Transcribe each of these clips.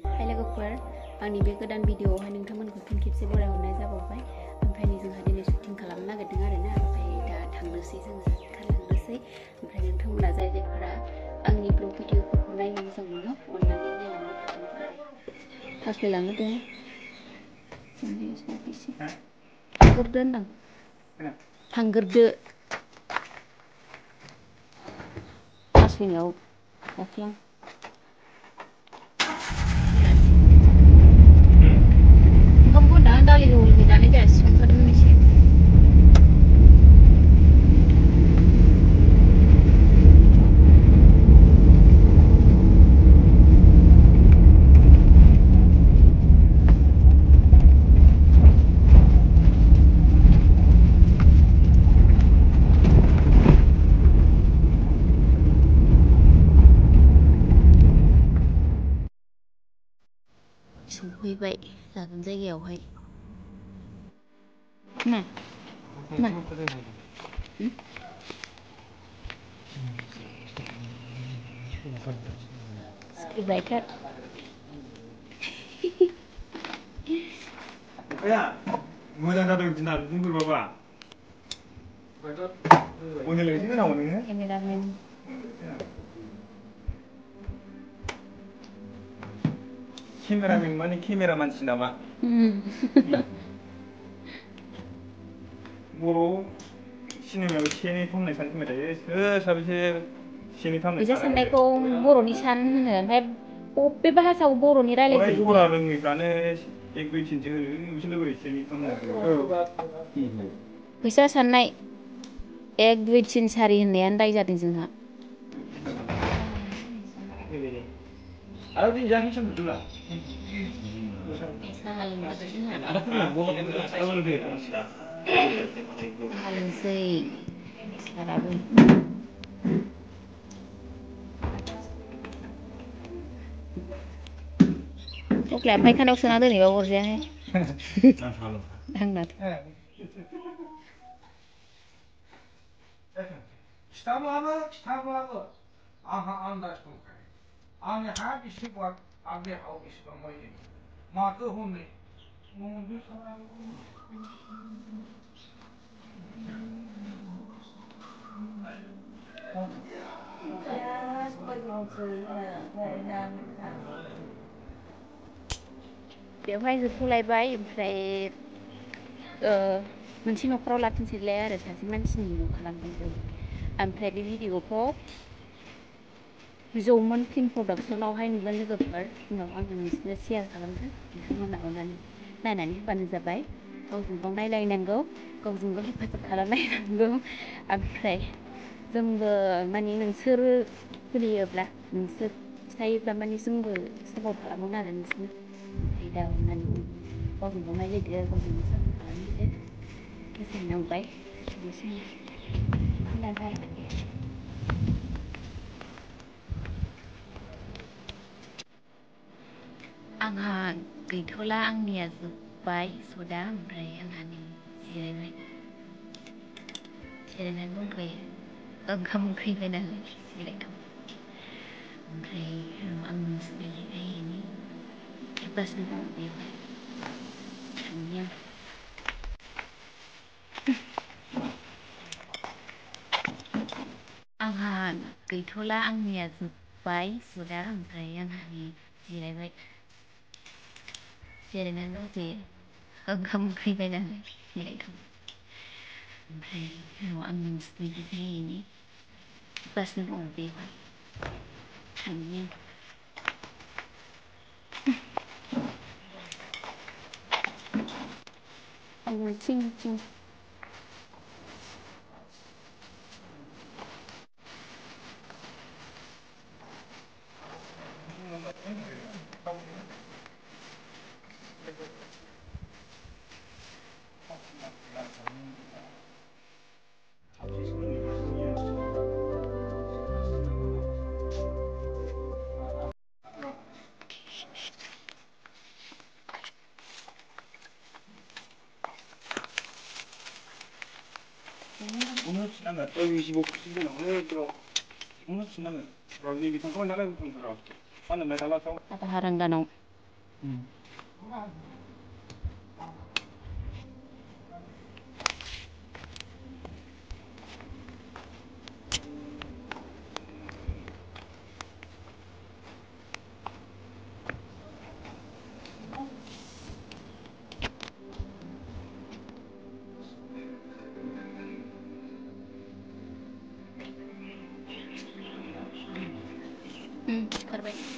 हाय लोगोफोर आंनि बे गोदान भिडिअआवहाय नोंथांमोनखौ फिन खेबसे बरायहरनाय जाबावबाय ओमफ्राय जोंहा दिनै शुटिं खालामनो नागिरदों आरोना ओमफ्राय दा थांनोसै जोङो ओंखारलांनोसै ओमफ्राय नोंथांमोना जायफोरा आंनि ब्लग भिडिअफोरखौ नायनो मोजां मोनो अननानै नायलांनो हागोन थास्लायलाङो दे थांग्रोदो होनदां थांग्रोदो थास्लायनायाव दाख्लां दालि जहलनि जानाय जायासै संखादोंमोन एसे सफैबाय जागोन जायगायावहाय मा मा स्क्रिप्ट राइटार मोजां जादों दिना बुंफोरबाबा उनलायसो होनांगौ नोङो केमेरामेन केमेरामेन माने केमेरा मानसि नामा बर' सिनेमायाव सेनि थामनाय सानफैबाय थायो सोर साबेसे सेनि थामनाय फैसा साननायखौ बर'नि सान होनो ओमफ्राय बबे भाषायाव बर'नि रायलायजोबो फरा रोङैफ्रानो एक दुइ तिनसो होनो बिसोर लोगोरि सेनि थामनाय फैसा साननाय एक दुइ तिन सारि होननायानो दाय जादों जोंहा आरो दिन जाखिन समला साहा लोंसै साराबो थख्लाया फायखानायाव सोना दोनैबा अरजायाहाय आंनाथ' खिथाब्लाबो आंहा आन्दाज दंखायो आंनि हा बेसे गुवार आंनि हाव बेसेबां मायदि माथो हनै बेवहाय जोबथ'लायबाय ओमफ्राय मोनसे न'खराव लाफिनसैलाय आरो सासे मानसिनि न' खालामदों जों ओमफ्राय बे भिडिअखौ जौमोन फिल्म प्रडाक्सनावहाय नुगोन लोगोफोर उनाव आङो नोंसोरनो शेयार खालामगोन नोंथांमोना अननानै नायनानै होबानो जाबाय गावजों गाव नायलायनांगौ गावजों गाव हेफाजाब खालामलायनांगौ ओमफ्राय जोंबो माने नोंसोरो खुलियोब्ला नोंसोर खिथायोब्ला माने जोंबो सापर्ट खालामगोन आरो नोंसोरनो ओमफ्राय दा अननानै गावजों गाव नायलायदो गावजों गाव सापर्ट खालामदो गोजोननाय मोनबाय बिदिनोसै आंहा गैथ'ला आंनिया जोब्बाय सदा ओमफ्राय आंहा नै जिरायबाय जिरायनानै दंथ'यो ओंखाम ओंख्रि बायनानै जिरायथ'बाय ओमफ्राय आं नोंसोरनि खेबगासिनो दं बेवहाय थांनि आं आंहा गैथ'ला आंनिया जोब्बाय सदा ओमफ्राय आंहा नै जिरायबाय जिरायनानै दंथ'यो ओंखाम ओंख्रि बायनानै जिरायथ'बाय ओमफ्राय उनाव आं नोंसोरनि खेबगासिनो दं बेवहाय थांनि आं थिं 오늘 지나면 여기 25% 오늘도 오늘 지나면 여기 비상 거의 나가고 있더라. 안에 매달아서 아빠 하랑가노 Karbaik.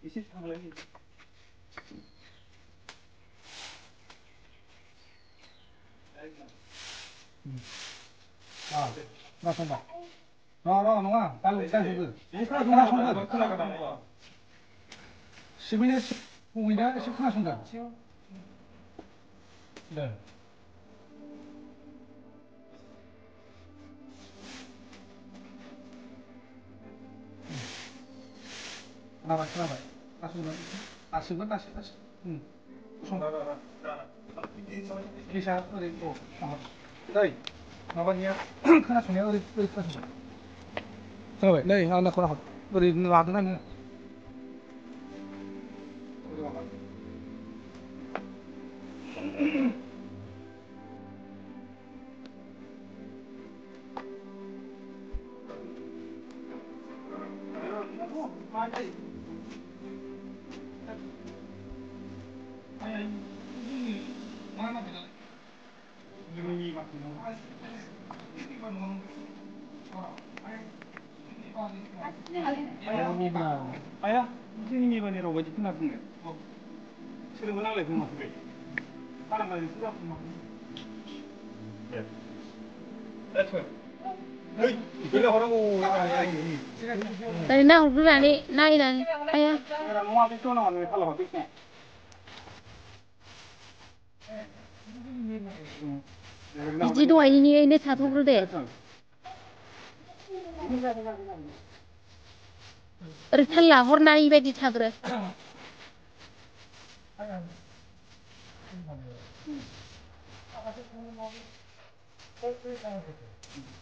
이제 상황이 나 손봐. 나 농아, 빨리 그. 이나 손봐. 10분에 10분이라 10분 손다. 네. 나봐. 나 손봐. 다시. 손. 기사 어디 또. đây nó bao nhiêu khá xuống nhớ đi rồi đây nó không học rồi làm thế này nữa 아야 선생님이 이번에로 어디 끝났은 거야? 실은 은하를 본 것 같은데 다른 거는 수작 본 것 같은데 that's right 이거 하라고 Dari na huruf ni na ina ayah. Rumah itu nak ambil kalau habisnya. Iji dua ini satu huruf deh. Rikala horna ini bedi thagre.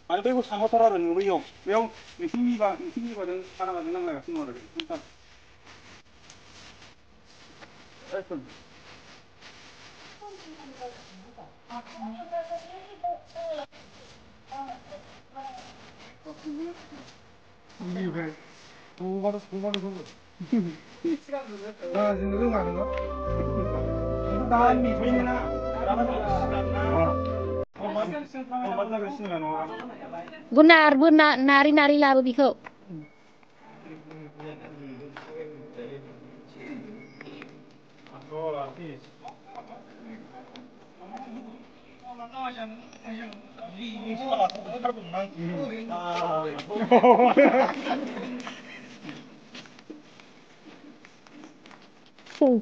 아니 그리고 상호설화는 우리요 왜요 힘이거든 하나가 능랑나가 승어를 일단 나 지금 그런 거 아닌가? 나 미소이나 Gunar benar nari lalu biko.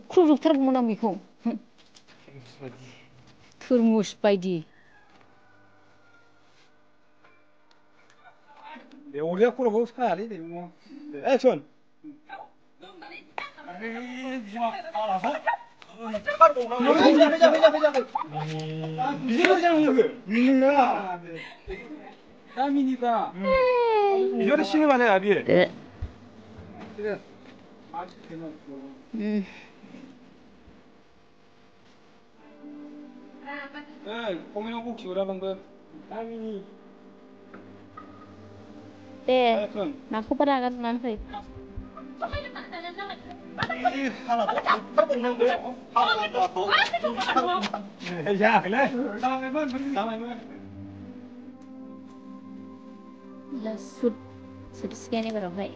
Kuruk termunam biko. Turmus baidi. 우리가 꾸러고 사야지 뭐. 액션. 까미니까. 이거를 신으면 해 아비. 네. 공연 꼭 지우라는 거. 까미니. 네. 나고 받아간 난세. 야, 그래. 다음에 뭐. Là sụt scan này vào vậy.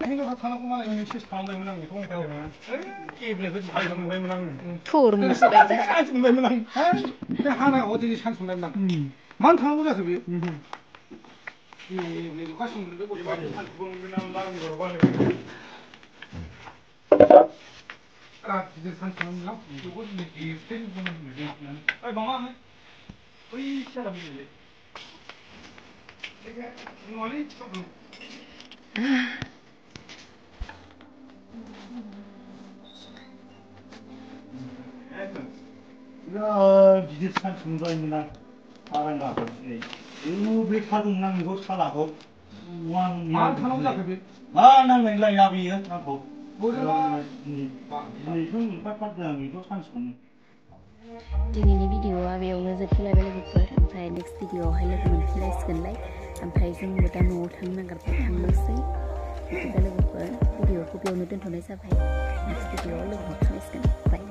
생각하고 타나고만 이거 실시 가운데면 난 통해 가면 이번에 그 잘 정도면 난 토르 무스바이자. 잘 정도면 난 하나 어디지 잘 정도면 난 많다는 거잖아 왜 이 과신 내고 말이 한 두번 나는 거 빨리 아 이제 산처럼 나 이거 이 스테이지 보는 거 아이 망하네 어이 사람이네 내가 이거는 조금 야, 이제 참 중도입니다. 다른가 보지. 이 백화점 난 이거 살아도 우왕. 아, 타노자 그비. 아, 난 맨날 야비야. 하고. 뭐야? 이 형 빨빨장 이거 산성. दिनैनि भिडिअआ बेयावनो जोबथ'लायबाय लोगोफोर ओमफ्राय next भिडिअआवहाय लोगो मोनफिनलायसिगोनलाय ओमफ्राय जोंबो दा न'आव थांनो नागिरबाय थांनोसै बिदिब्ला लोगोफोर भिडिअखौ बेयावनो दोनथ'नाय जाबाय नेक्स्ट भिडिअआव लोगो मोनफिनलायसिगोन बाय